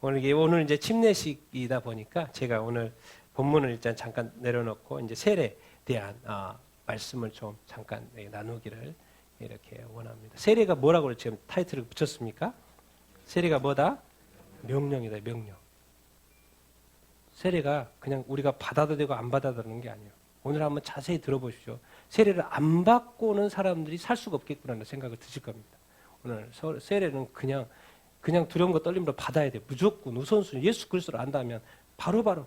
오늘 이제 침례식이다 보니까 제가 오늘 본문을 일단 잠깐 내려놓고 이제 세례에 대한 말씀을 좀 잠깐 나누기를 이렇게 원합니다. 세례가 뭐라고 지금 타이틀을 붙였습니까? 세례가 뭐다? 명령이다, 명령. 세례가 그냥 우리가 받아도 되고 안 받아도 되는 게 아니에요. 오늘 한번 자세히 들어보십시오. 세례를 안 받고는 사람들이 살 수가 없겠구나라는 생각을 드실 겁니다. 오늘 세례는 그냥 두려움과 떨림으로 받아야 돼. 무조건 우선순위 예수 그리스도를 안다면 바로바로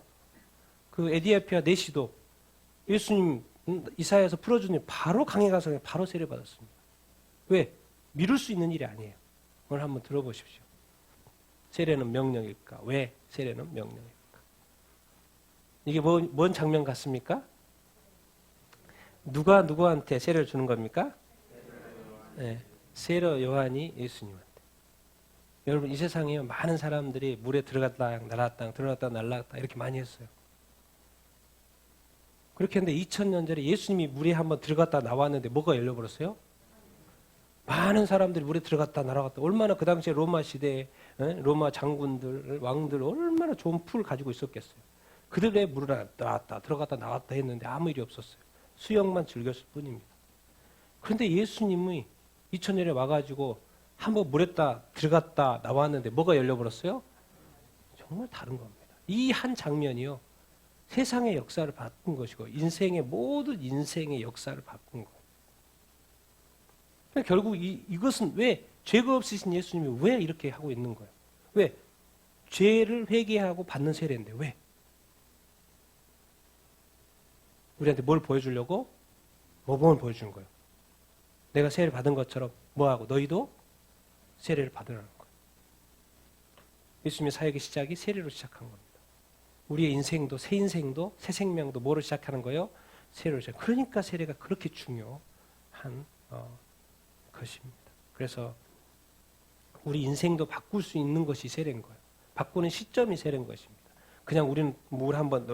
그 에디오피아 내시도 예수님 이사야에서 풀어주니 바로 강에 가서 그냥 바로 세례 받았습니다. 왜? 미룰 수 있는 일이 아니에요. 오늘 한번 들어보십시오. 세례는 명령일까? 왜 세례는 명령일까? 이게 뭔 장면 같습니까? 누가 누구한테 세례를 주는 겁니까? 네, 세례 요한이 예수님한테. 여러분 이 세상에 많은 사람들이 물에 들어갔다 날았다 들어갔다 날았다 이렇게 많이 했어요. 그렇게 했는데 2000년 전에 예수님이 물에 한번 들어갔다 나왔는데 뭐가 열려버렸어요? 많은 사람들이 물에 들어갔다 날아갔다. 얼마나 그 당시에 로마 시대에 로마 장군들 왕들 얼마나 좋은 풀을 가지고 있었겠어요. 그들의 물을 나왔다 들어갔다 나왔다 했는데 아무 일이 없었어요. 수영만 즐겼을 뿐입니다. 그런데 예수님이 2000년에 와가지고 한번 물에 들어갔다 나왔는데 뭐가 열려버렸어요? 정말 다른 겁니다. 이 한 장면이요. 세상의 역사를 바꾼 것이고 모든 인생의 역사를 바꾼 거예요. 그러니까 결국 이것은 왜 죄가 없으신 예수님이 왜 이렇게 하고 있는 거예요? 왜? 죄를 회개하고 받는 세례인데 왜? 우리한테 뭘 보여주려고? 모범을 보여주는 거예요. 내가 세례를 받은 것처럼 뭐하고? 너희도 세례를 받으라는 거예요. 예수님의 사역의 시작이 세례로 시작한 겁니다. 우리의 인생도 새 인생도 새 생명도 뭐로 시작하는 거예요? 세례로 시작. 그러니까 세례가 그렇게 중요한 것입니다. 그래서 우리 인생도 바꿀 수 있는 것이 세례인 거예요. 바꾸는 시점이 세례인 것입니다. 그냥 우리는 물 한번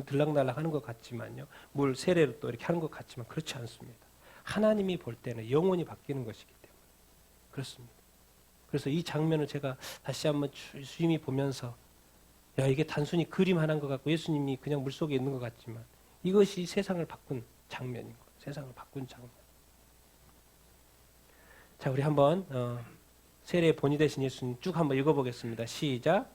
들락날락 하는 것 같지만요. 물 세례로 또 이렇게 하는 것 같지만 그렇지 않습니다. 하나님이 볼 때는 영원히 바뀌는 것이기 때문에 그렇습니다. 그래서 이 장면을 제가 다시 한번 주님이 보면서 야 이게 단순히 그림 하나인 것 같고 예수님이 그냥 물속에 있는 것 같지만 이것이 세상을 바꾼 장면인 거예요. 세상을 바꾼 장면. 자 우리 한번 세례의 본이 되신 예수님 쭉 한번 읽어보겠습니다. 시작.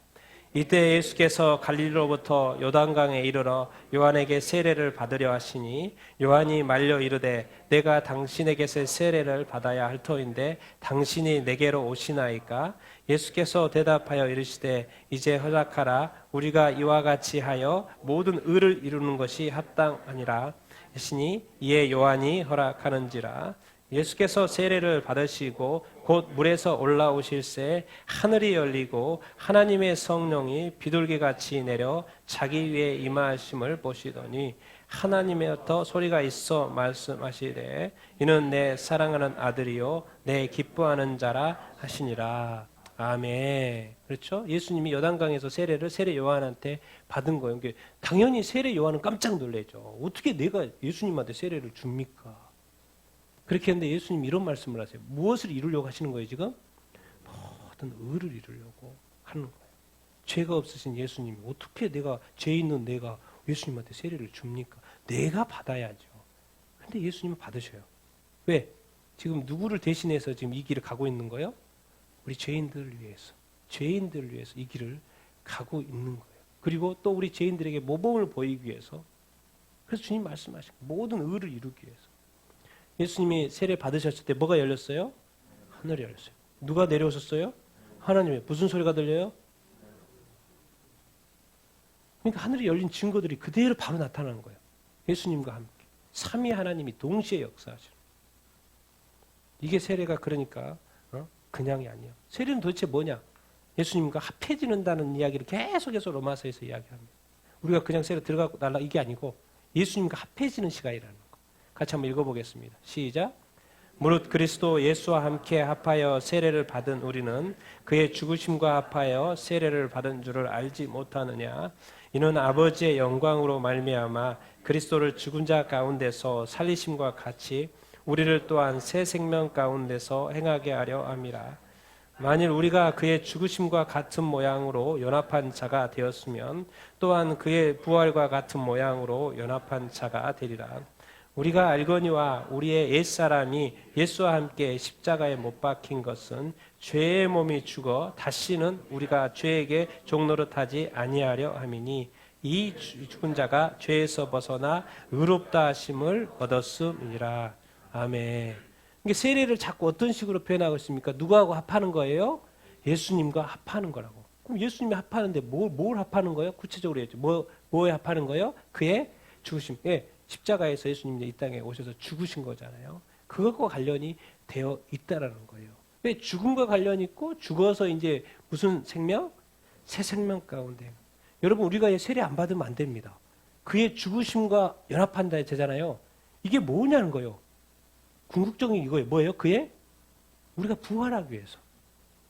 이때 예수께서 갈릴리로부터 요단강에 이르러 요한에게 세례를 받으려 하시니 요한이 말려 이르되 내가 당신에게서 세례를 받아야 할 터인데 당신이 내게로 오시나이까? 예수께서 대답하여 이르시되 이제 허락하라. 우리가 이와 같이 하여 모든 의를 이루는 것이 합당하니라 하시니 이에 요한이 허락하는지라. 예수께서 세례를 받으시고 곧 물에서 올라오실새 하늘이 열리고 하나님의 성령이 비둘기같이 내려 자기 위에 임하심을 보시더니 하나님의부터 소리가 있어 말씀하시되 이는 내 사랑하는 아들이요 내 기뻐하는 자라 하시니라. 아멘. 그렇죠? 예수님이 요단강에서 세례 요한한테 받은 거예요. 당연히 세례 요한은 깜짝 놀라죠. 어떻게 내가 예수님한테 세례를 줍니까? 그렇게 했는데 예수님이 이런 말씀을 하세요. 무엇을 이루려고 하시는 거예요 지금? 모든 의를 이루려고 하는 거예요. 죄가 없으신 예수님이 어떻게 죄 있는 내가 예수님한테 세례를 줍니까? 내가 받아야죠. 그런데 예수님은 받으셔요. 왜? 지금 누구를 대신해서 지금 이 길을 가고 있는 거예요? 우리 죄인들을 위해서 이 길을 가고 있는 거예요. 그리고 또 우리 죄인들에게 모범을 보이기 위해서 그래서 주님 말씀하신 모든 의를 이루기 위해서 예수님이 세례 받으셨을 때 뭐가 열렸어요? 하늘이 열렸어요. 누가 내려오셨어요? 하나님의. 무슨 소리가 들려요? 그러니까 하늘이 열린 증거들이 그대로 바로 나타나는 거예요. 예수님과 함께. 삼위 하나님이 동시에 역사하시는. 이게 세례가 그러니까 그냥이 아니에요. 세례는 도대체 뭐냐? 예수님과 합해지는다는 이야기를 계속해서 로마서에서 이야기합니다. 우리가 그냥 세례 들어가고 날라 이게 아니고 예수님과 합해지는 시간이라는 거. 같이 한번 읽어보겠습니다. 시작. 무릇 그리스도 예수와 함께 합하여 세례를 받은 우리는 그의 죽으심과 합하여 세례를 받은 줄을 알지 못하느냐. 이는 아버지의 영광으로 말미암아 그리스도를 죽은 자 가운데서 살리심과 같이 우리를 또한 새 생명 가운데서 행하게 하려 함이라. 만일 우리가 그의 죽으심과 같은 모양으로 연합한 자가 되었으면 또한 그의 부활과 같은 모양으로 연합한 자가 되리라. 우리가 알거니와 우리의 옛사람이 예수와 함께 십자가에 못 박힌 것은 죄의 몸이 죽어 다시는 우리가 죄에게 종노릇하지 아니하려 함이니 이 죽은 자가 죄에서 벗어나 의롭다 하심을 얻었음이라. 아멘. 이게 세례를 자꾸 어떤 식으로 표현하고 있습니까? 누구하고 합하는 거예요? 예수님과 합하는 거라고. 그럼 예수님이 합하는데 뭘 합하는 거예요? 구체적으로 얘기했죠. 뭐에 합하는 거예요? 그의 죽으심. 예, 십자가에서 예수님이 이 땅에 오셔서 죽으신 거잖아요. 그것과 관련이 되어 있다라는 거예요. 왜 죽음과 관련이 있고 죽어서 이제 무슨 생명? 새 생명 가운데. 여러분 우리가 세례 안 받으면 안 됩니다. 그의 죽으심과 연합한다 되잖아요. 이게 뭐냐는 거예요. 궁극적인 이거예요. 뭐예요? 우리가 부활하기 위해서.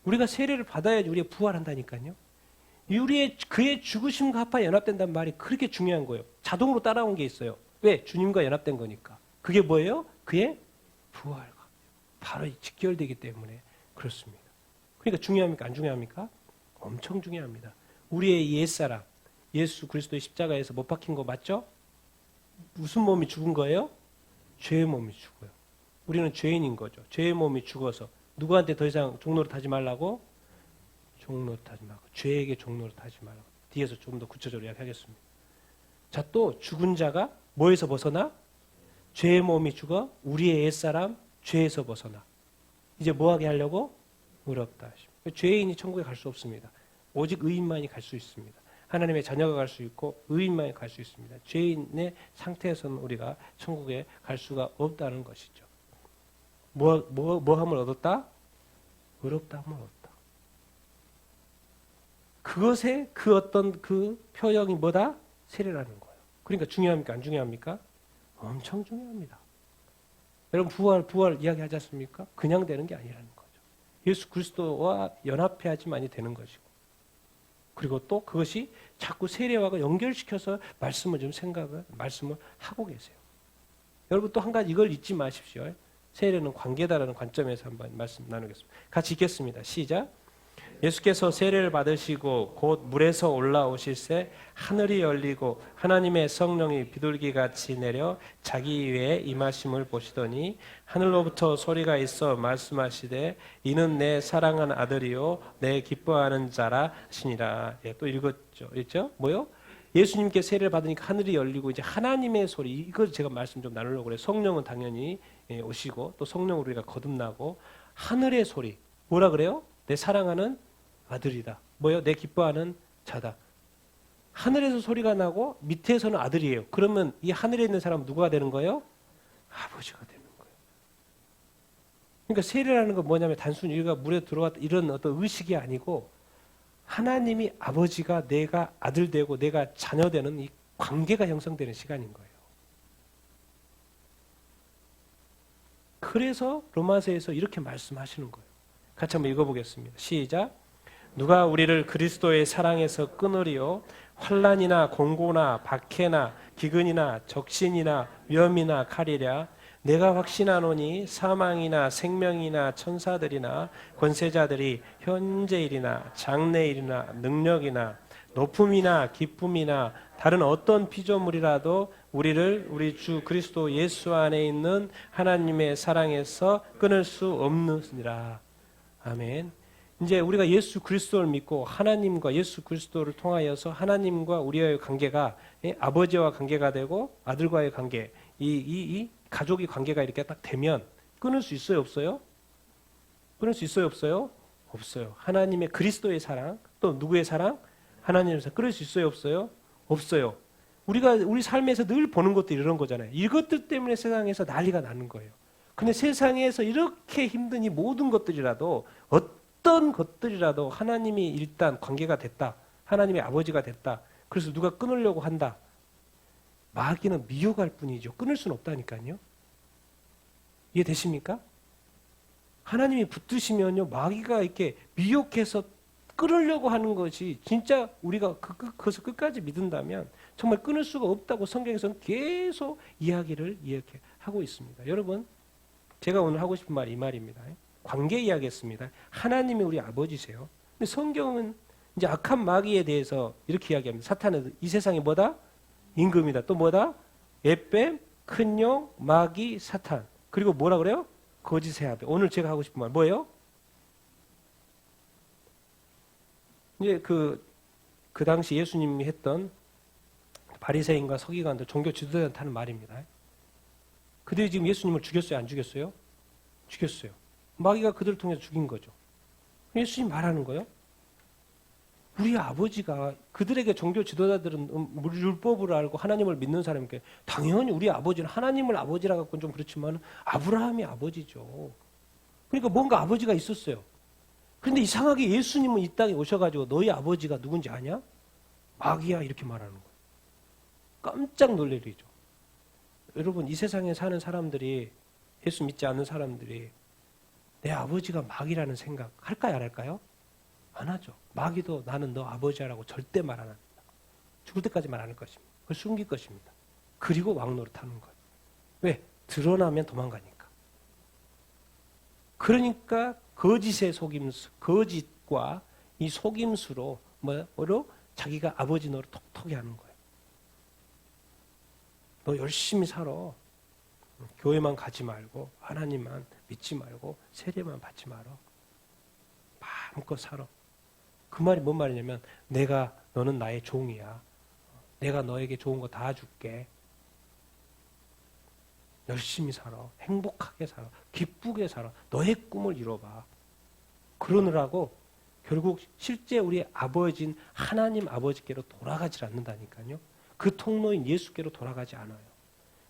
우리가 세례를 받아야지 우리가 부활한다니까요. 그의 죽으심과 합하 연합된다는 말이 그렇게 중요한 거예요. 자동으로 따라온 게 있어요. 왜? 주님과 연합된 거니까. 그게 뭐예요? 그의 부활과 바로 직결되기 때문에 그렇습니다. 그러니까 중요합니까? 안 중요합니까? 엄청 중요합니다. 우리의 옛사람, 예수 그리스도의 십자가에서 못 박힌 거 맞죠? 무슨 몸이 죽은 거예요? 죄의 몸이 죽어요. 우리는 죄인인 거죠. 죄의 몸이 죽어서 누구한테 더 이상 종노릇하지 말라고? 종노릇하지 말고 죄에게 종노릇하지 말라고. 뒤에서 좀 더 구체적으로 이야기하겠습니다. 자, 또 죽은 자가 뭐에서 벗어나? 죄의 몸이 죽어 우리의 옛사람 죄에서 벗어나. 이제 뭐하게 하려고? 의롭다 하십니다. 죄인이 천국에 갈 수 없습니다. 오직 의인만이 갈 수 있습니다. 하나님의 자녀가 갈 수 있고 의인만이 갈 수 있습니다. 죄인의 상태에서는 우리가 천국에 갈 수가 없다는 것이죠. 뭐 함을 얻었다? 의롭다 함을 얻었다. 그것의 그 어떤 그 표형이 뭐다? 세례라는 거예요. 그러니까 중요합니까? 안 중요합니까? 엄청 중요합니다. 여러분 부활 이야기하지 않습니까? 그냥 되는 게 아니라는 거죠. 예수 그리스도와 연합해야지만이 되는 것이고 그리고 또 그것이 자꾸 세례와 연결시켜서 말씀을 하고 계세요. 여러분 또 한 가지 이걸 잊지 마십시오. 세례는 관계다라는 관점에서 한번 말씀 나누겠습니다. 같이 읽겠습니다. 시작. 예수께서 세례를 받으시고 곧 물에서 올라오실새 하늘이 열리고 하나님의 성령이 비둘기같이 내려 자기 위에 임하심을 보시더니 하늘로부터 소리가 있어 말씀하시되 이는 내 사랑한 아들이요 내 기뻐하는 자라 하시니라. 예, 또 읽었죠? 뭐요? 예수님께 세례를 받으니까 하늘이 열리고 이제 하나님의 소리 이걸 제가 말씀 좀 나누려고 그래요. 성령은 당연히 오시고 또 성령으로 우리가 거듭나고 하늘의 소리 뭐라 그래요? 내 사랑하는 아들이다. 뭐요? 내 기뻐하는 자다. 하늘에서 소리가 나고 밑에서는 아들이에요. 그러면 이 하늘에 있는 사람은 누가 되는 거예요? 아버지가 되는 거예요. 그러니까 세례라는 건 뭐냐면 단순히 우리가 물에 들어왔다 이런 어떤 의식이 아니고 하나님이 아버지가 내가 아들 되고 내가 자녀 되는 이 관계가 형성되는 시간인 거예요. 그래서 로마서에서 이렇게 말씀하시는 거예요. 같이 한번 읽어보겠습니다. 시작. 누가 우리를 그리스도의 사랑에서 끊으리요? 환난이나 공고나 박해나 기근이나 적신이나 위험이나 칼이랴. 내가 확신하노니 사망이나 생명이나 천사들이나 권세자들이 현재일이나 장래일이나 능력이나 높음이나 기쁨이나 다른 어떤 피조물이라도 우리를 우리 주 그리스도 예수 안에 있는 하나님의 사랑에서 끊을 수 없느니라. 아멘. 이제 우리가 예수 그리스도를 믿고 하나님과 예수 그리스도를 통하여서 하나님과 우리의 관계가 아버지와 관계가 되고 아들과의 관계, 이 가족의 관계가 이렇게 딱 되면 끊을 수 있어요, 없어요? 끊을 수 있어요, 없어요? 없어요. 하나님의 그리스도의 사랑, 또 누구의 사랑? 하나님의 사랑. 끊을 수 있어요, 없어요? 없어요. 우리가 우리 삶에서 늘 보는 것들이 이런 거잖아요. 이것들 때문에 세상에서 난리가 나는 거예요. 근데 세상에서 이렇게 힘든 이 모든 것들이라도 어떤 것들이라도 하나님이 일단 관계가 됐다. 하나님의 아버지가 됐다. 그래서 누가 끊으려고 한다. 마귀는 미혹할 뿐이죠. 끊을 수는 없다니까요. 이해되십니까? 하나님이 붙드시면요. 마귀가 이렇게 미혹해서 끊으려고 하는 것이 진짜 우리가 그것을 끝까지 믿는다면 정말 끊을 수가 없다고 성경에서는 계속 이야기를 이렇게 하고 있습니다. 여러분 제가 오늘 하고 싶은 말이 이 말입니다. 관계 이야기했습니다. 하나님이 우리 아버지세요. 근데 성경은 이제 악한 마귀에 대해서 이렇게 이야기합니다. 사탄은 이 세상에 뭐다? 임금이다. 또 뭐다? 에뱀, 큰 용, 마귀, 사탄. 그리고 뭐라 그래요? 거짓의 아비. 오늘 제가 하고 싶은 말 뭐예요? 이제 그 당시 예수님이 했던 바리새인과 서기관들, 종교 지도자한테 하는 말입니다. 그들이 지금 예수님을 죽였어요? 안 죽였어요? 죽였어요. 마귀가 그들을 통해서 죽인 거죠. 예수님 말하는 거예요. 우리 아버지가 그들에게 종교 지도자들은 율법을 알고 하나님을 믿는 사람이니까 당연히 우리 아버지는 하나님을 아버지라 갖고는 좀 그렇지만 아브라함이 아버지죠. 그러니까 뭔가 아버지가 있었어요. 그런데 이상하게 예수님은 이 땅에 오셔가지고 너희 아버지가 누군지 아냐? 마귀야 이렇게 말하는 거예요. 깜짝 놀래리죠. 여러분 이 세상에 사는 사람들이 예수 믿지 않는 사람들이 내 아버지가 마귀라는 생각 할까요 안 할까요? 안 하죠. 마귀도 나는 너 아버지라고 절대 말 안 합니다. 죽을 때까지 말 안 할 것입니다. 그걸 숨길 것입니다. 그리고 왕노릇하는 거예요. 왜? 드러나면 도망가니까. 그러니까 거짓의 속임수, 거짓과 이 속임수로 뭐로 자기가 아버지 노릇 톡톡히 하는 거예요. 너 열심히 살아. 교회만 가지 말고 하나님만 믿지 말고 세례만 받지 마라. 마음껏 살아. 그 말이 뭔 말이냐면 너는 나의 종이야. 내가 너에게 좋은 거 다 줄게. 열심히 살아. 행복하게 살아. 기쁘게 살아. 너의 꿈을 이뤄봐. 그러느라고 결국 실제 우리 아버지인 하나님 아버지께로 돌아가지 않는다니까요. 그 통로인 예수께로 돌아가지 않아요.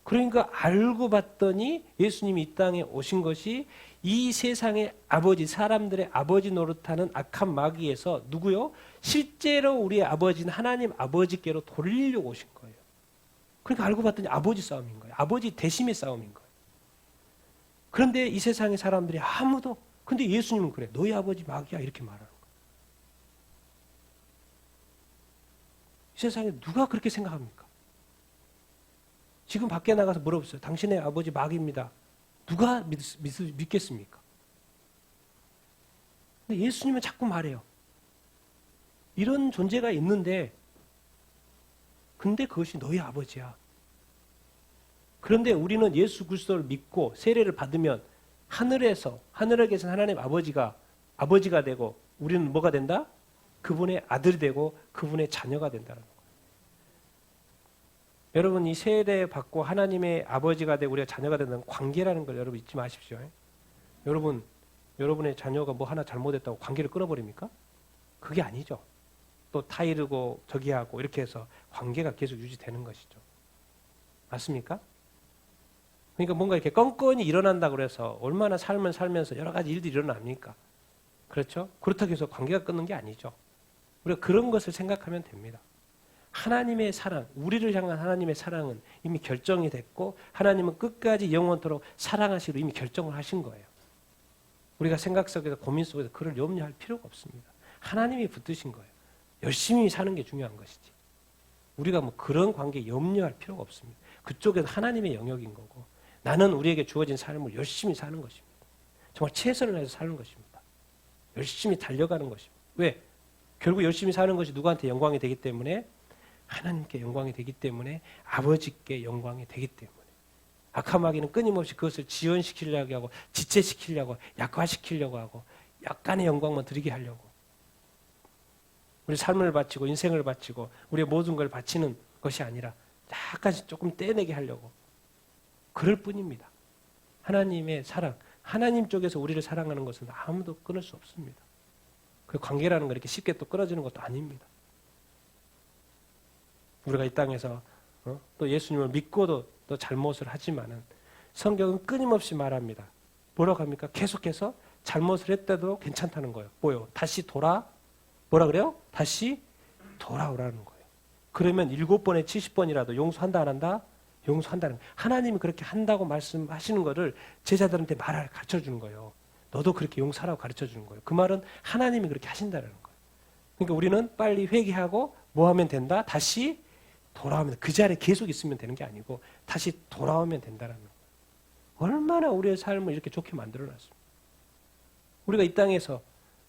그러니까 알고 봤더니 예수님이 이 땅에 오신 것이 이 세상의 아버지, 사람들의 아버지 노릇하는 악한 마귀에서 누구요? 실제로 우리의 아버지는 하나님 아버지께로 돌리려고 오신 거예요. 그러니까 알고 봤더니 아버지 싸움인 거예요. 아버지 대심의 싸움인 거예요. 그런데 이 세상의 사람들이 아무도, 근데 예수님은 그래. 너희 아버지 마귀야 이렇게 말하는 거예요. 이 세상에 누가 그렇게 생각합니까? 지금 밖에 나가서 물어보세요. 당신의 아버지 마귀입니다. 누가 믿겠습니까? 근데 예수님은 자꾸 말해요. 이런 존재가 있는데 근데 그것이 너희 아버지야. 그런데 우리는 예수 그리스도를 믿고 세례를 받으면 하늘에 계신 하나님 아버지가 되고 우리는 뭐가 된다? 그분의 아들이 되고 그분의 자녀가 된다는 거예요. 여러분 이 세례 받고 하나님의 아버지가 되고 우리가 자녀가 된다는 관계라는 걸 여러분 잊지 마십시오. 여러분의 자녀가 뭐 하나 잘못했다고 관계를 끊어버립니까? 그게 아니죠. 또 타이르고 저기하고 이렇게 해서 관계가 계속 유지되는 것이죠. 맞습니까? 그러니까 뭔가 이렇게 껌껌이 일어난다고 그래서 얼마나 삶을 살면서 여러 가지 일들이 일어납니까? 그렇죠? 그렇다고 해서 관계가 끊는 게 아니죠. 우리가 그런 것을 생각하면 됩니다. 하나님의 사랑, 우리를 향한 하나님의 사랑은 이미 결정이 됐고 하나님은 끝까지 영원토록 사랑하시기로 이미 결정을 하신 거예요. 우리가 생각 속에서 고민 속에서 그를 염려할 필요가 없습니다. 하나님이 붙드신 거예요. 열심히 사는 게 중요한 것이지. 우리가 뭐 그런 관계에 염려할 필요가 없습니다. 그쪽은 하나님의 영역인 거고 나는 우리에게 주어진 삶을 열심히 사는 것입니다. 정말 최선을 다해서 사는 것입니다. 열심히 달려가는 것입니다. 왜? 결국 열심히 사는 것이 누구한테 영광이 되기 때문에 하나님께 영광이 되기 때문에 아버지께 영광이 되기 때문에 악한 마귀는 끊임없이 그것을 지연시키려고 하고 지체시키려고 약화시키려고 하고 약간의 영광만 드리게 하려고 우리 삶을 바치고 인생을 바치고 우리의 모든 걸 바치는 것이 아니라 약간씩 조금 떼내게 하려고 그럴 뿐입니다. 하나님의 사랑, 하나님 쪽에서 우리를 사랑하는 것은 아무도 끊을 수 없습니다. 그 관계라는 거 이렇게 쉽게 또 끊어지는 것도 아닙니다. 우리가 이 땅에서 또 예수님을 믿고도 또 잘못을 하지만은 성경은 끊임없이 말합니다. 뭐라고 합니까? 계속해서 잘못을 했다도 괜찮다는 거예요. 뭐요? 다시 뭐라 그래요? 다시 돌아오라는 거예요. 그러면 7번에 70번이라도 용서한다 안 한다? 용서한다는 거예요. 하나님이 그렇게 한다고 말씀하시는 거를 제자들한테 가르쳐 주는 거예요. 너도 그렇게 용서하라고 가르쳐 주는 거예요. 그 말은 하나님이 그렇게 하신다는 거예요. 그러니까 우리는 빨리 회개하고 뭐 하면 된다? 다시 돌아오면 그 자리에 계속 있으면 되는 게 아니고 다시 돌아오면 된다는 거예요. 얼마나 우리의 삶을 이렇게 좋게 만들어놨습니다. 우리가 이 땅에서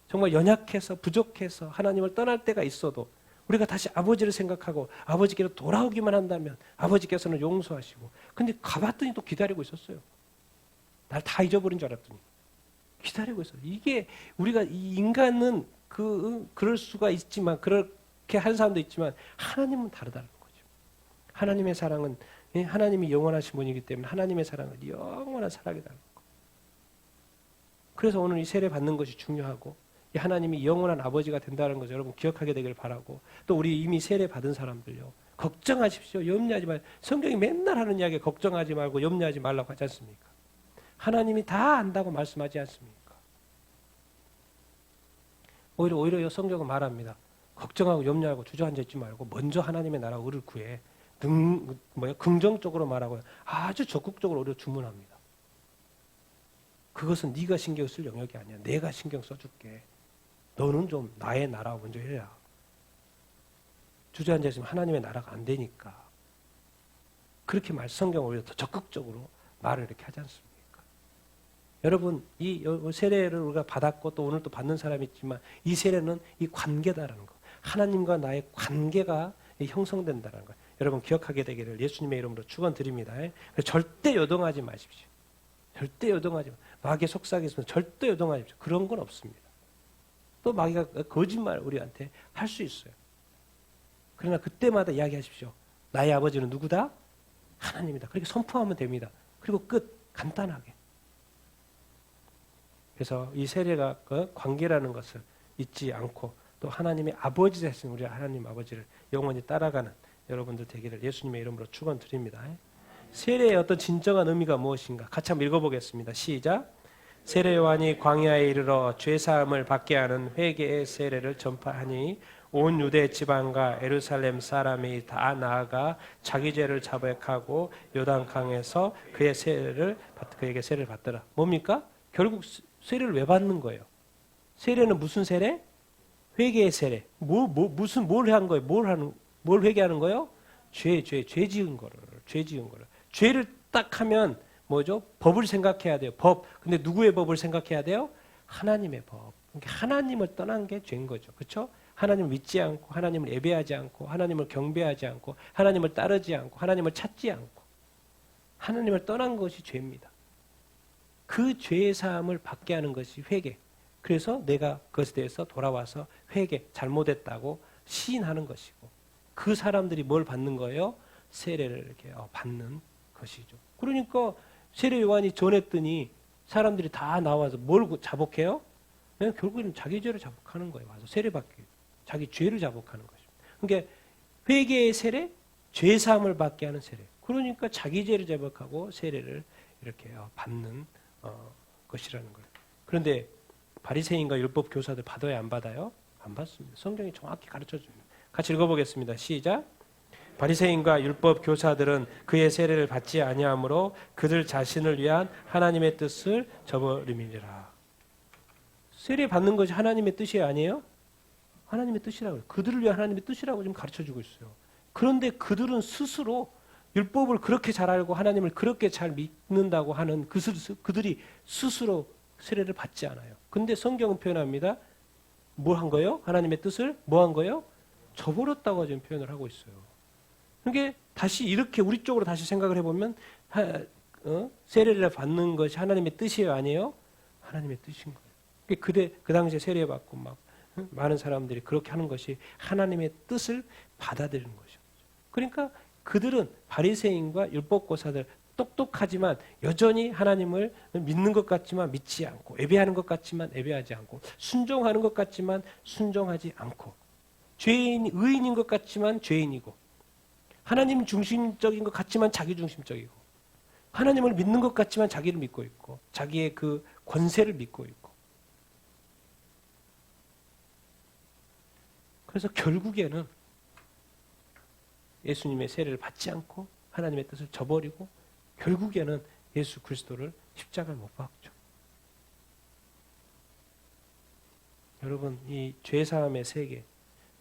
정말 연약해서 부족해서 하나님을 떠날 때가 있어도 우리가 다시 아버지를 생각하고 아버지께로 돌아오기만 한다면 아버지께서는 용서하시고, 근데 가봤더니 또 기다리고 있었어요. 날 다 잊어버린 줄 알았더니 기다리고 있어요. 이게 우리가 이 인간은 그럴 수가 있지만, 그렇게 한 사람도 있지만 하나님은 다르다는 거죠. 하나님의 사랑은, 하나님이 영원하신 분이기 때문에 하나님의 사랑은 영원한 사랑이라는 거. 그래서 오늘 이 세례 받는 것이 중요하고, 이 하나님이 영원한 아버지가 된다는 것을 여러분 기억하게 되길 바라고, 또 우리 이미 세례 받은 사람들요, 걱정하십시오. 염려하지 말고. 성경이 맨날 하는 이야기, 걱정하지 말고 염려하지 말라고 하지 않습니까? 하나님이 다 안다고 말씀하지 않습니까? 오히려 성경은 말합니다. 걱정하고 염려하고 주저앉아 있지 말고 먼저 하나님의 나라 의를 구해. 긍정적으로 말하고 아주 적극적으로 오히려 주문합니다. 그것은 네가 신경 쓸 영역이 아니야. 내가 신경 써줄게. 너는 좀 나의 나라 먼저 해라. 주저앉아 있으면 하나님의 나라가 안 되니까. 그렇게 성경은 오히려 더 적극적으로 말을 이렇게 하지 않습니까? 여러분, 이 세례를 우리가 받았고 또 오늘 또 받는 사람이 있지만, 이 세례는 이 관계다라는 거. 하나님과 나의 관계가 형성된다는 거. 여러분 기억하게 되기를 예수님의 이름으로 축원드립니다. 절대 요동하지 마십시오. 절대 요동하지 마. 마귀의 속삭이 있으면 절대 요동하지 마십시오. 그런 건 없습니다. 또 마귀가 거짓말 우리한테 할 수 있어요. 그러나 그때마다 이야기하십시오. 나의 아버지는 누구다? 하나님이다. 그렇게 선포하면 됩니다. 그리고 끝. 간단하게. 그래서 이 세례가 관계라는 것을 잊지 않고, 또 하나님의 아버지 되신 우리 하나님 아버지를 영원히 따라가는 여러분들 되기를 예수님의 이름으로 축원드립니다. 세례의 어떤 진정한 의미가 무엇인가? 같이 한번 읽어보겠습니다. 시작. 세례 요한이 광야에 이르러 죄사함을 받게 하는 회개의 세례를 전파하니 온 유대 지방과 예루살렘 사람이 다 나아가 자기 죄를 자백하고 요단강에서 그에게 세례를 받더라. 뭡니까? 결국 세례를 왜 받는 거예요? 세례는 무슨 세례? 회개의 세례. 뭘 한 거예요? 뭘 회개하는 거예요? 죄 지은 거를. 죄를 딱 하면 뭐죠? 법을 생각해야 돼요. 법. 근데 누구의 법을 생각해야 돼요? 하나님의 법. 그러니까 하나님을 떠난 게 죄인 거죠. 그렇죠? 하나님을 믿지 않고, 하나님을 예배하지 않고, 하나님을 경배하지 않고, 하나님을 따르지 않고, 하나님을 찾지 않고, 하나님을 떠난 것이 죄입니다. 그 죄의 사함을 받게 하는 것이 회개. 그래서 내가 그것에 대해서 돌아와서 회개, 잘못했다고 시인하는 것이고, 그 사람들이 뭘 받는 거예요? 세례를 이렇게 받는 것이죠. 그러니까 세례 요한이 전했더니 사람들이 다 나와서 뭘 자복해요? 결국에는 자기 죄를 자복하는 거예요. 와서 세례 받기, 자기 죄를 자복하는 것입니다. 그러니까 회개의 세례, 죄 사함을 받게 하는 세례. 그러니까 자기 죄를 자복하고 세례를 이렇게 받는 것이라는 거예요. 그런데 바리새인과 율법 교사들 받아야 안 받아요? 안 받습니다. 성경이 정확히 가르쳐 줍니다. 같이 읽어보겠습니다. 시작. 바리새인과 율법 교사들은 그의 세례를 받지 아니하므로 그들 자신을 위한 하나님의 뜻을 저버림이니라. 세례 받는 것이 하나님의 뜻이 아니에요? 하나님의 뜻이라고요. 그들을 위한 하나님의 뜻이라고 지금 가르쳐 주고 있어요. 그런데 그들은 스스로 율법을 그렇게 잘 알고 하나님을 그렇게 잘 믿는다고 하는 그들이 스스로 세례를 받지 않아요. 근데 성경은 표현합니다. 뭘 한 거예요? 하나님의 뜻을 뭐 한 거예요? 저버렸다고 지금 표현을 하고 있어요. 그러니까 다시 이렇게 우리 쪽으로 다시 생각을 해보면 세례를 받는 것이 하나님의 뜻이에요? 아니에요? 하나님의 뜻인 거예요. 그 당시에 세례 받고 막 많은 사람들이 그렇게 하는 것이 하나님의 뜻을 받아들이는 것이죠. 그러니까 그들은 바리새인과 율법교사들 똑똑하지만 여전히 하나님을 믿는 것 같지만 믿지 않고, 예배하는 것 같지만 예배하지 않고, 순종하는 것 같지만 순종하지 않고, 의인인 것 같지만 죄인이고, 하나님 중심적인 것 같지만 자기 중심적이고, 하나님을 믿는 것 같지만 자기를 믿고 있고, 자기의 그 권세를 믿고 있고. 그래서 결국에는 예수님의 세례를 받지 않고 하나님의 뜻을 저버리고 결국에는 예수 그리스도를 십자가에 못 박죠. 여러분, 이 죄사함의 세계,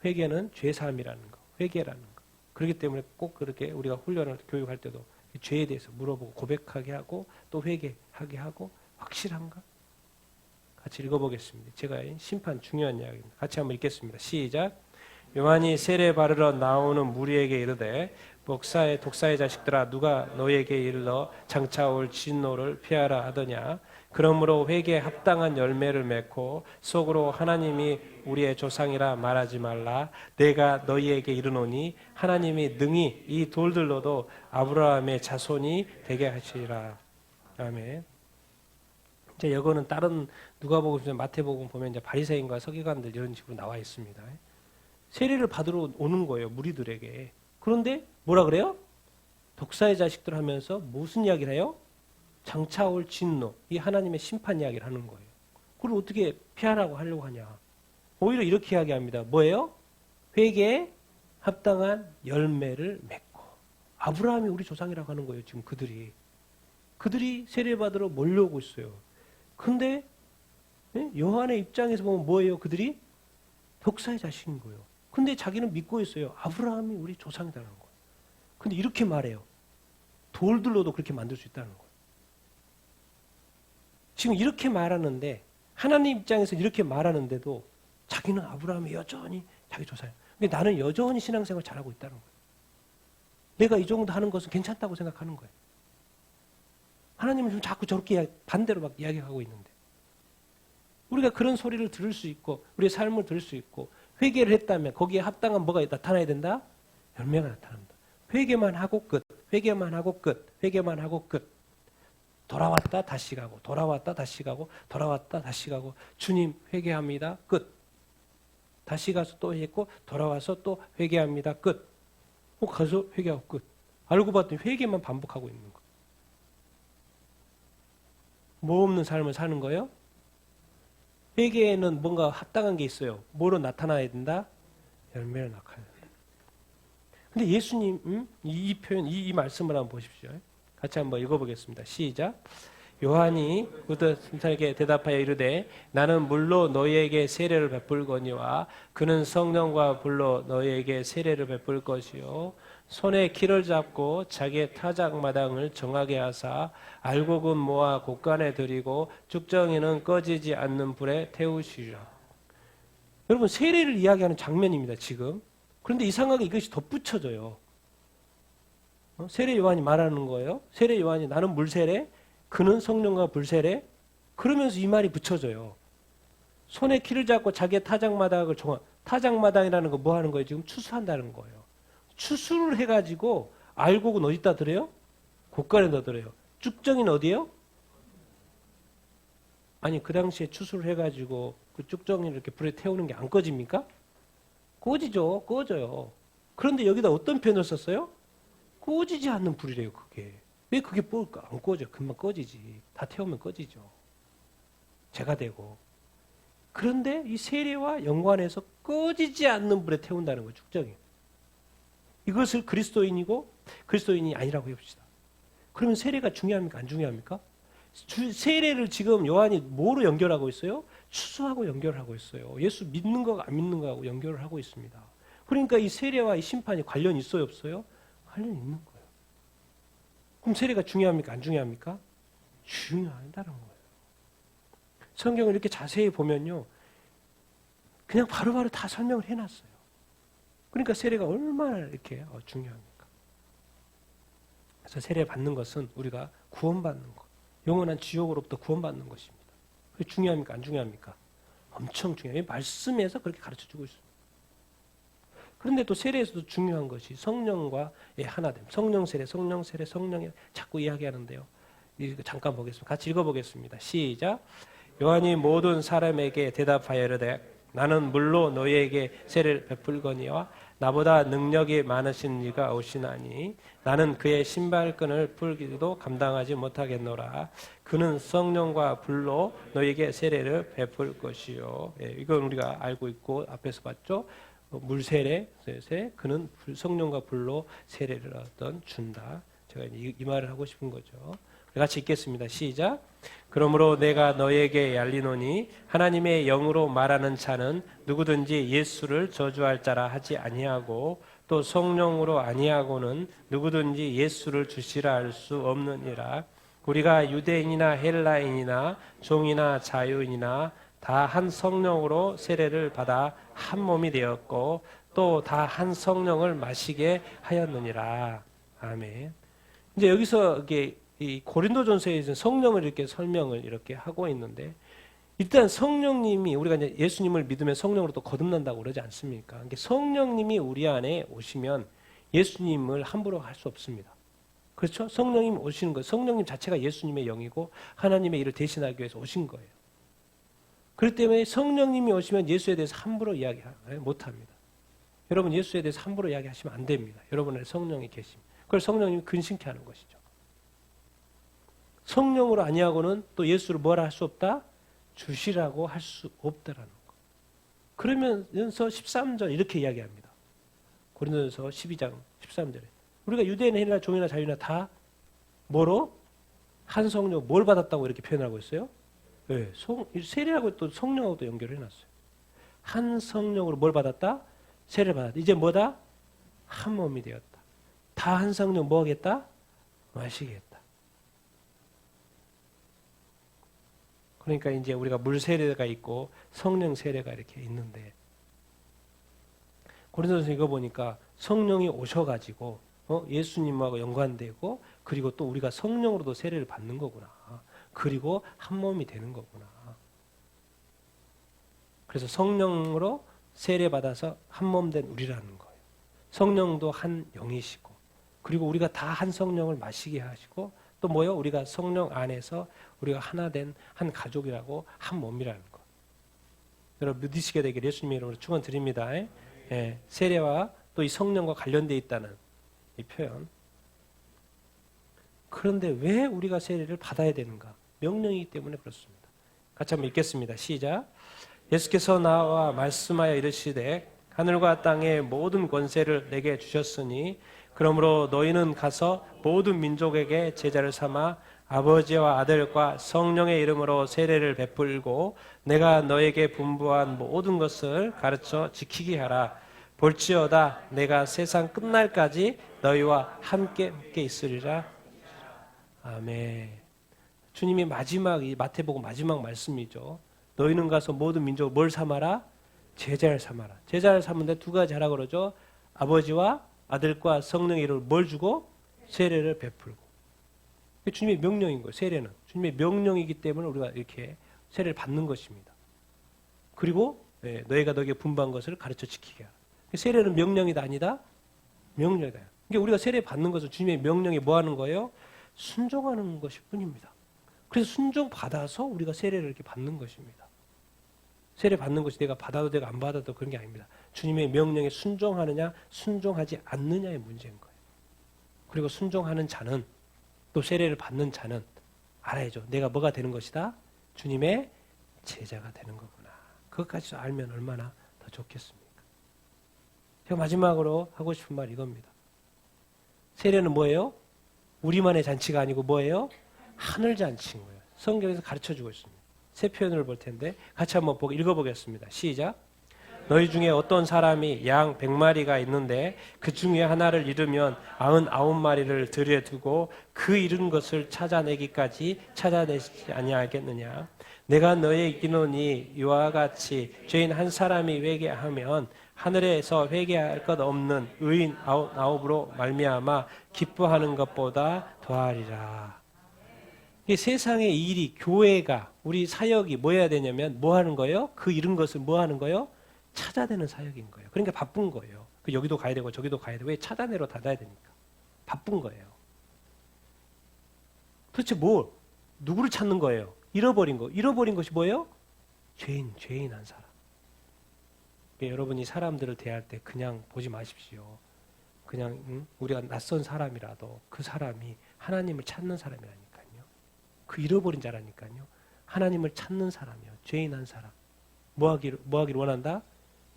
회개는 죄사함이라는 거, 회개라는 거. 그렇기 때문에 꼭 그렇게 우리가 훈련을 교육할 때도 죄에 대해서 물어보고 고백하게 하고 또 회개하게 하고, 확실한가? 같이 읽어보겠습니다. 제가 심판 중요한 이야기입니다. 같이 한번 읽겠습니다. 시작. 요한이 세례 받으러 나오는 무리에게 이르되 독사의 자식들아 누가 너에게 이르러 장차 올 진노를 피하라 하더냐. 그러므로 회개에 합당한 열매를 맺고 속으로 하나님이 우리의 조상이라 말하지 말라. 내가 너희에게 이르노니 하나님이 능히 이 돌들로도 아브라함의 자손이 되게 하시리라. 아멘. 이제 이거는 다른 누가복음, 마태복음 보면 이제 바리새인과 서기관들 이런 식으로 나와 있습니다. 세례를 받으러 오는 거예요, 무리들에게. 그런데 뭐라 그래요? 독사의 자식들 하면서 무슨 이야기를 해요? 장차 올 진노, 이 하나님의 심판 이야기를 하는 거예요. 그걸 어떻게 피하라고 하려고 하냐? 오히려 이렇게 이야기합니다. 뭐예요? 회개에 합당한 열매를 맺고. 아브라함이 우리 조상이라고 하는 거예요, 지금 그들이. 그들이 세례 받으러 몰려오고 있어요. 근데 요한의 입장에서 보면 뭐예요? 그들이 독사의 자식인 거예요. 근데 자기는 믿고 있어요. 아브라함이 우리 조상이라는 거예요. 근데 이렇게 말해요. 돌들로도 그렇게 만들 수 있다는 거예요. 지금 이렇게 말하는데 하나님 입장에서 이렇게 말하는데도 자기는 아브라함이 여전히 자기 조상이에요. 근데 나는 여전히 신앙생활 잘하고 있다는 거예요. 내가 이 정도 하는 것은 괜찮다고 생각하는 거예요. 하나님은 좀 자꾸 저렇게 반대로 막 이야기하고 있는데 우리가 그런 소리를 들을 수 있고 우리의 삶을 들을 수 있고 회개를 했다면 거기에 합당한 뭐가 나타나야 된다? 열매가 나타난다. 회개만 하고 끝. 회개만 하고 끝. 회개만 하고 끝. 돌아왔다 다시 가고 돌아왔다 다시 가고 돌아왔다 다시 가고 주님 회개합니다. 끝. 다시 가서 또 했고 돌아와서 또 회개합니다. 끝. 가서 회개하고 끝. 알고 봤더니 회개만 반복하고 있는 거. 뭐 없는 삶을 사는 거예요? 회개에는 뭔가 합당한 게 있어요. 뭐로 나타나야 된다? 열매를 낳아야 된다. 근데 예수님 이 표현, 이 말씀을 한번 보십시오. 같이 한번 읽어보겠습니다. 시작. 요한이 그들에게 대답하여 이르되 나는 물로 너희에게 세례를 베풀거니와 그는 성령과 불로 너희에게 세례를 베풀 것이요 손에 키를 잡고 자기의 타작마당을 정하게 하사 알곡은 모아 곳간에 들이고 쭉정이는 꺼지지 않는 불에 태우시리라. 여러분 세례를 이야기하는 장면입니다. 지금. 그런데 이상하게 이것이 덧붙여져요. 세례 요한이 말하는 거예요. 세례 요한이 나는 물세례, 그는 성령과 불세례. 그러면서 이 말이 붙여져요. 손에 키를 잡고 자기의 타작마당을 정하. 타작마당이라는 거 뭐 하는 거예요? 지금 추수한다는 거예요. 추수를 해가지고 알곡은 어디다 들어요? 곳간에 넣어들어요. 쭉정이는 어디예요? 아니 그 당시에 추수를 해가지고 그 쭉정이를 이렇게 불에 태우는 게 안 꺼집니까? 꺼지죠. 꺼져요. 그런데 여기다 어떤 표현을 썼어요? 꺼지지 않는 불이래요. 그게. 왜 그게 안 꺼져? 금방 꺼지지. 다 태우면 꺼지죠. 재가 되고. 그런데 이 세례와 연관해서 꺼지지 않는 불에 태운다는 거예요. 쭉정이. 이것을 그리스도인이고 그리스도인이 아니라고 해봅시다. 그러면 세례가 중요합니까? 안 중요합니까? 세례를 지금 요한이 뭐로 연결하고 있어요? 추수하고 연결하고 있어요. 예수 믿는 거가 안 믿는 거하고 연결을 하고 있습니다. 그러니까 이 세례와 이 심판이 관련이 있어요? 없어요? 관련이 있는 거예요. 그럼 세례가 중요합니까? 안 중요합니까? 중요하다는 거예요. 성경을 이렇게 자세히 보면요. 그냥 바로바로 다 설명을 해놨어요. 그러니까 세례가 얼마나 이렇게 중요합니까? 그래서 세례 받는 것은 우리가 구원받는 것, 영원한 지옥으로부터 구원받는 것입니다. 그게 중요합니까? 안 중요합니까? 엄청 중요해요. 말씀에서 그렇게 가르쳐주고 있습니다. 그런데 또 세례에서도 중요한 것이 성령과의 하나됨. 성령 세례, 성령에 자꾸 이야기하는데요. 이거 잠깐 보겠습니다. 같이 읽어보겠습니다. 시작. 요한이 모든 사람에게 대답하여 이르되 나는 물로 너희에게 세례를 베풀거니와 나보다 능력이 많으신 이가 오시나니 나는 그의 신발끈을 풀기도 감당하지 못하겠노라. 그는 성령과 불로 너희에게 세례를 베풀 것이요. 이건 우리가 알고 있고 앞에서 봤죠. 물세례, 그는 성령과 불로 세례를 준다. 제가 이 말을 하고 싶은 거죠. 같이 읽겠습니다. 시작. 그러므로 내가 너에게 알리노니 하나님의 영으로 말하는 자는 누구든지 예수를 저주할 자라 하지 아니하고 또 성령으로 아니하고는 누구든지 예수를 주시라 할 수 없느니라. 우리가 유대인이나 헬라인이나 종이나 자유인이나 다 한 성령으로 세례를 받아 한 몸이 되었고 또 다 한 성령을 마시게 하였느니라. 아멘. 이제 여기서 이게 이 고린도전서에 성령을 이렇게 설명을 이렇게 하고 있는데, 일단 성령님이, 우리가 이제 예수님을 믿으면 성령으로 또 거듭난다고 그러지 않습니까? 그러니까 성령님이 우리 안에 오시면 예수님을 함부로 할 수 없습니다. 그렇죠? 성령님 오시는 거예요. 성령님 자체가 예수님의 영이고 하나님의 일을 대신하기 위해서 오신 거예요. 그렇기 때문에 성령님이 오시면 예수에 대해서 함부로 이야기 못합니다. 여러분, 예수에 대해서 함부로 이야기하시면 안 됩니다. 여러분의 성령이 계십니다. 그걸 성령님이 근심케 하는 것이죠. 성령으로 아니하고는 또 예수를 뭐라 할 수 없다? 주시라고 할 수 없다라는 거. 그러면서 13절 이렇게 이야기합니다. 고린도전서 12장 13절에 우리가 유대인, 헬라, 종이나 자유나 다 뭐로? 한 성령, 뭘 받았다고 이렇게 표현하고 있어요? 네, 세례하고 또 성령하고 또 연결을 해놨어요. 한 성령으로 뭘 받았다? 세례를 받았다. 이제 뭐다? 한 몸이 되었다. 다 한 성령 뭐 하겠다? 마시겠다. 그러니까 이제 우리가 물 세례가 있고 성령 세례가 이렇게 있는데, 고린도전서 이거 보니까 성령이 오셔가지고 예수님하고 연관되고, 그리고 또 우리가 성령으로도 세례를 받는 거구나. 그리고 한 몸이 되는 거구나. 그래서 성령으로 세례 받아서 한 몸 된 우리라는 거예요. 성령도 한 영이시고, 그리고 우리가 다 한 성령을 마시게 하시고, 또 뭐요? 우리가 성령 안에서 우리가 하나 된 한 가족이라고, 한 몸이라는 거. 여러분 믿으시게 되길 예수님의 이름으로 축원드립니다. 예, 세례와 또 이 성령과 관련되어 있다는 이 표현. 그런데 왜 우리가 세례를 받아야 되는가? 명령이기 때문에 그렇습니다. 같이 한번 읽겠습니다. 시작. 예수께서 나와 말씀하여 이르시되 하늘과 땅의 모든 권세를 내게 주셨으니 그러므로 너희는 가서 모든 민족에게 제자를 삼아 아버지와 아들과 성령의 이름으로 세례를 베풀고 내가 너에게 분부한 모든 것을 가르쳐 지키게 하라. 볼지어다 내가 세상 끝날까지 너희와 함께 있으리라. 아멘. 주님이 마지막, 이 마태복음 마지막 말씀이죠. 너희는 가서 모든 민족을 뭘 삼아라? 제자를 삼아라. 제자를 삼는데 두 가지 하라 그러죠. 아버지와 아들과 성령의 이름을 뭘 주고? 세례를 베풀고. 주님의 명령인 거예요. 세례는 주님의 명령이기 때문에 우리가 이렇게 세례를 받는 것입니다. 그리고 너희가 너에게 분부한 것을 가르쳐 지키게 하라. 세례는 명령이다 아니다? 명령이다. 그러니까 우리가 세례 받는 것은 주님의 명령에 뭐 하는 거예요? 순종하는 것일 뿐입니다. 그래서 순종 받아서 우리가 세례를 이렇게 받는 것입니다. 세례 받는 것이 내가 받아도 되고 안 받아도 그런 게 아닙니다. 주님의 명령에 순종하느냐 순종하지 않느냐의 문제인 거예요. 그리고 순종하는 자는, 또 세례를 받는 자는 알아야죠. 내가 뭐가 되는 것이다? 주님의 제자가 되는 거구나. 그것까지 알면 얼마나 더 좋겠습니까? 제가 마지막으로 하고 싶은 말 이겁니다. 세례는 뭐예요? 우리만의 잔치가 아니고 뭐예요? 하늘 잔치인 거예요. 성경에서 가르쳐주고 있습니다. 세 표현을 볼 텐데 같이 한번 읽어보겠습니다. 시작. 너희 중에 어떤 사람이 양 100마리가 있는데 그 중에 하나를 잃으면 99마리를 들여두고 그 잃은 것을 찾아내기까지 찾아내지 아니하겠느냐. 내가 너희에게 이르노니 이와 같이 죄인 한 사람이 회개하면 하늘에서 회개할 것 없는 의인 99으로 말미암아 기뻐하는 것보다 더하리라. 이 세상의 일이, 교회가, 우리 사역이 뭐 해야 되냐면 뭐 하는 거예요? 그 잃은 것을 뭐 하는 거예요? 찾아내는 사역인 거예요. 그러니까 바쁜 거예요. 여기도 가야 되고 저기도 가야 되고 왜 찾아내러 다녀야 되니까. 바쁜 거예요. 도대체 누구를 찾는 거예요? 잃어버린 거. 잃어버린 것이 뭐예요? 죄인 한 사람. 그러니까 여러분이 사람들을 대할 때 그냥 보지 마십시오. 그냥 우리가 낯선 사람이라도 그 사람이 하나님을 찾는 사람이라니까요. 그 잃어버린 자라니까요. 하나님을 찾는 사람이요. 죄인 한 사람. 뭐 하기를 원한다?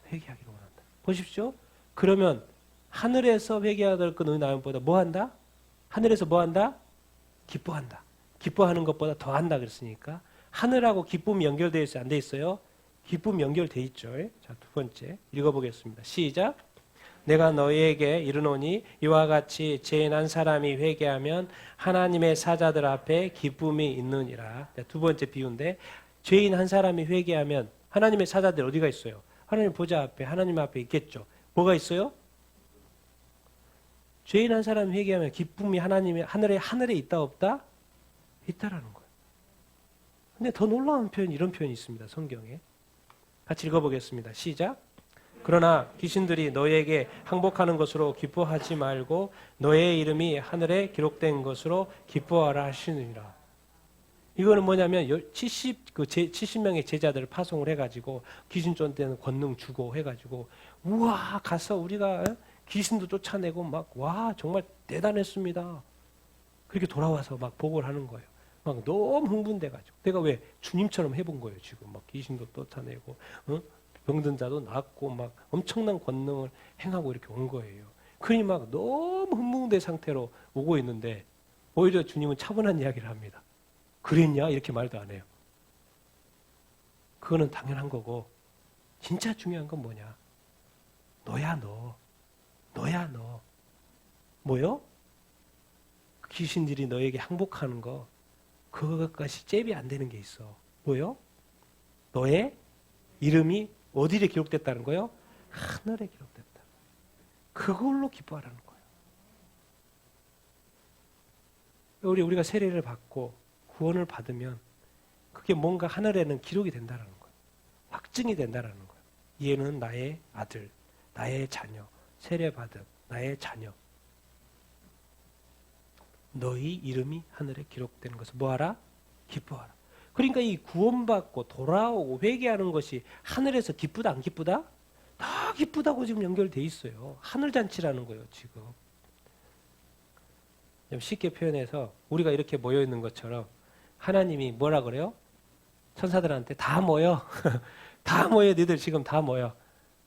회개하기를 원한다. 보십시오. 그러면 하늘에서 회개해야 될 것은 나음보다 뭐 한다? 하늘에서 뭐 한다? 기뻐한다. 기뻐하는 것보다 더 한다 그랬으니까 하늘하고 기쁨이 연결되어 있어요? 안 돼 있어요? 기쁨이 연결되어 있죠. 자, 두 번째 읽어보겠습니다. 시작. 내가 너희에게 이르노니 이와 같이 죄인 한 사람이 회개하면 하나님의 사자들 앞에 기쁨이 있느니라. 두 번째 비유인데 죄인 한 사람이 회개하면 하나님의 사자들 어디가 있어요? 하나님 보좌 앞에 하나님 앞에 있겠죠. 뭐가 있어요? 죄인 한 사람이 회개하면 기쁨이 하나님의 하늘에 있다 없다? 있다라는 거예요. 근데 더 놀라운 표현 이런 표현이 있습니다. 성경에. 같이 읽어보겠습니다. 시작. 그러나 귀신들이 너희에게 항복하는 것으로 기뻐하지 말고 너의 이름이 하늘에 기록된 것으로 기뻐하라 하시느니라. 이거는 뭐냐면 70명의 제자들을 파송을 해가지고 귀신 쫓는 권능 주고 해가지고 우와 가서 우리가 귀신도 쫓아내고 막 와 정말 대단했습니다. 그렇게 돌아와서 막 보고를 하는 거예요. 막 너무 흥분돼가지고 내가 왜 주님처럼 해본 거예요. 지금 막 귀신도 쫓아내고 병든 자도 낫고 막 엄청난 권능을 행하고 이렇게 온 거예요. 그러니 막 너무 흥분된 상태로 오고 있는데 오히려 주님은 차분한 이야기를 합니다. 그랬냐? 이렇게 말도 안 해요. 그거는 당연한 거고 진짜 중요한 건 뭐냐? 너야 너. 너야 너. 뭐요? 귀신들이 너에게 항복하는 거 그것까지 잽이 안 되는 게 있어. 뭐요? 너의 이름이 어디에 기록됐다는 거요? 하늘에 기록됐다. 그걸로 기뻐하라는 거예요. 우리가 세례를 받고 구원을 받으면 그게 뭔가 하늘에는 기록이 된다는 거예요. 확증이 된다는 거예요. 얘는 나의 아들, 나의 자녀, 세례받은 나의 자녀. 너희 이름이 하늘에 기록되는 것을 뭐하라? 기뻐하라. 그러니까 이 구원받고 돌아오고 회개하는 것이 하늘에서 기쁘다 안 기쁘다? 다 기쁘다고 지금 연결돼 있어요. 하늘잔치라는 거예요. 지금. 쉽게 표현해서 우리가 이렇게 모여 있는 것처럼 하나님이 뭐라 그래요? 천사들한테 다 모여. 다 모여. 너희들 지금 다 모여.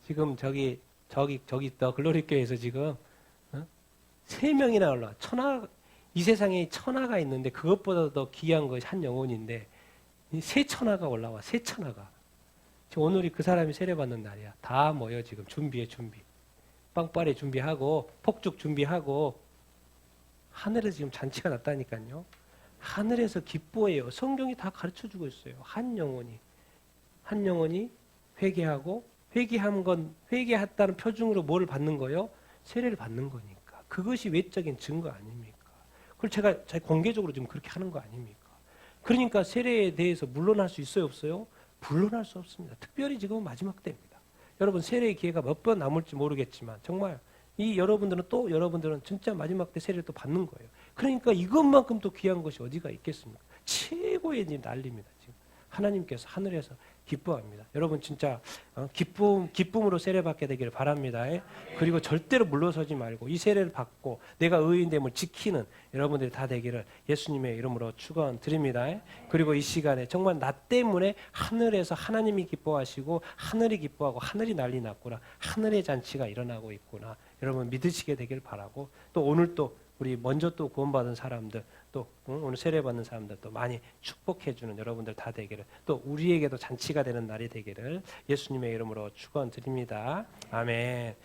지금 저기 더 글로리교회에서 지금 3명이나 올라. 이 세상에 천하가 있는데 그것보다 더 귀한 것이 한 영혼인데 세 천하가 올라와. 세 천하가. 지금 오늘이 그 사람이 세례받는 날이야. 다 모여 지금 준비. 빵빠레 준비하고 폭죽 준비하고 하늘에서 지금 잔치가 났다니까요. 하늘에서 기뻐해요. 성경이 다 가르쳐주고 있어요. 한 영혼이 회개하고 회개했다는 표징으로 뭐를 받는 거예요? 세례를 받는 거니까. 그것이 외적인 증거 아닙니까? 그걸 제가 공개적으로 지금 그렇게 하는 거 아닙니까? 그러니까 세례에 대해서 물러날 수 있어요, 없어요? 물러날 수 없습니다. 특별히 지금은 마지막 때입니다. 여러분 세례의 기회가 몇 번 남을지 모르겠지만 정말 여러분들은 진짜 마지막 때 세례를 또 받는 거예요. 그러니까 이것만큼 또 귀한 것이 어디가 있겠습니까? 최고의 난리입니다. 지금 하나님께서 하늘에서 기뻐합니다. 여러분 진짜 기쁨으로 세례받게 되기를 바랍니다. 그리고 절대로 물러서지 말고 이 세례를 받고 내가 의인됨을 지키는 여러분들이 다 되기를 예수님의 이름으로 축원드립니다. 그리고 이 시간에 정말 나 때문에 하늘에서 하나님이 기뻐하시고 하늘이 기뻐하고 하늘이 난리 났구나. 하늘의 잔치가 일어나고 있구나. 여러분 믿으시게 되길 바라고 또 오늘 또 우리 먼저 또 구원받은 사람들 또 오늘 세례받는 사람들 또 많이 축복해주는 여러분들 다 되기를 또 우리에게도 잔치가 되는 날이 되기를 예수님의 이름으로 축원드립니다. 아멘.